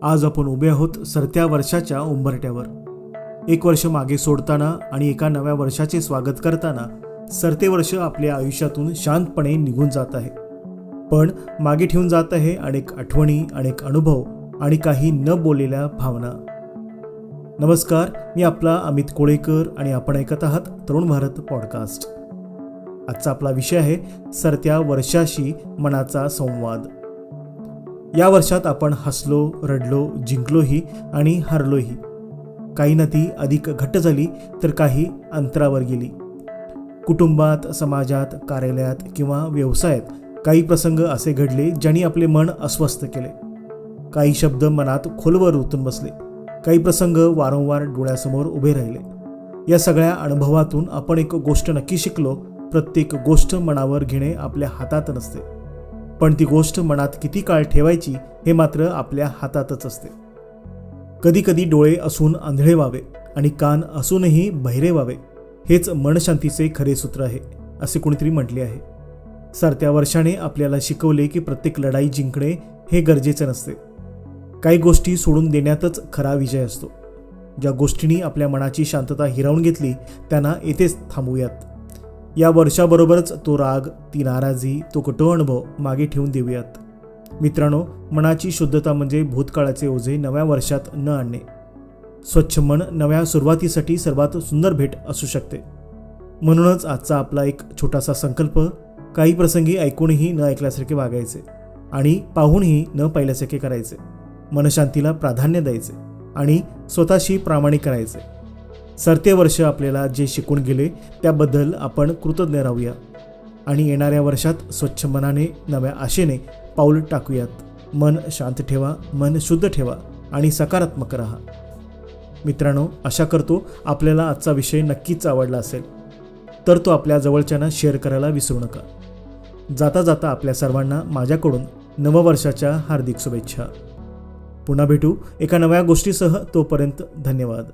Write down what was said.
आज आपण उभे आहोत सरत्या वर्षाच्या उंबरठ्यावर. एक वर्ष मागे सोडताना आणि एका नव्या वर्षाचे स्वागत करताना सरते वर्ष आपल्या आयुष्यातून शांतपणे निघून जात आहे. पण मागे ठेवून जात आहे अनेक आठवणी, अनेक अनुभव आणि काही न बोललेल्या भावना. नमस्कार, मी आपला अमित कोळेकर आणि आपण ऐकत आहात तरुण भारत पॉडकास्ट. आजचा आपला विषय आहे सरत्या वर्षाशी मनाचा संवाद. या वर्षात आपण हसलो, रडलो, जिंकलोही आणि हरलोही. काही नाती अधिक घट्ट झाली तर काही अंतरावर गेली. कुटुंबात, समाजात, कार्यालयात किंवा व्यवसायात काही प्रसंग असे घडले ज्यांनी आपले मन अस्वस्थ केले. काही शब्द मनात खोलवर रुतून बसले. काही प्रसंग वारंवार डोळ्यासमोर उभे राहिले. या सगळ्या अनुभवातून आपण एक गोष्ट नक्की शिकलो: प्रत्येक गोष्ट मनावर घेणे आपल्या हातात नसते, पण ती गोष्ट मनात किती काळ ठेवायची हे मात्र आपल्या हातातच असते. कधी कधी डोळे असून आंधळे व्हावे आणि कान असूनही बहिरे व्हावे, हेच मनशांतीचे खरे सूत्र आहे, असे कोणीतरी म्हटले आहे. सरत्या वर्षाने आपल्याला शिकवले की प्रत्येक लढाई जिंकणे हे गरजेचे नसते. काही गोष्टी सोडून देण्यातच खरा विजय असतो. ज्या गोष्टींनी आपल्या मनाची शांतता हिरावून घेतली त्यांना येथेच थांबूयात. या वर्षाबरोबरच तो राग, ती नाराजी, तो कटू अनुभव मागे ठेवून देऊयात. मित्रांनो, मनाची शुद्धता म्हणजे भूतकाळाचे ओझे नव्या वर्षात न आणणे. स्वच्छ मन नव्या सुरुवातीसाठी सर्वात सुंदर भेट असू शकते. म्हणूनच आजचा आपला एक छोटासा संकल्प: काही प्रसंगी ऐकूनही न ऐकल्यासारखे वागायचे आणि पाहूनही न पाहिल्यासारखे करायचे. मनशांतीला प्राधान्य द्यायचे आणि स्वतःशी प्रामाणिक करायचे. सरते वर्ष आपल्याला जे शिकून गेले त्याबद्दल आपण कृतज्ञ राहूया आणि येणाऱ्या वर्षात स्वच्छ मनाने, नव्या आशेने पाऊल टाकूयात. मन शांत ठेवा, मन शुद्ध ठेवा आणि सकारात्मक राहा. मित्रांनो, आशा करतो आपल्याला आजचा विषय नक्कीच आवडला असेल. तर तो आपल्या जवळच्यांना शेअर करायला विसरू नका. जाता जाता आपल्या सर्वांना माझ्याकडून नववर्षाच्या हार्दिक शुभेच्छा. पुन्हा भेटू एका नव्या गोष्टीसह. तोपर्यंत धन्यवाद.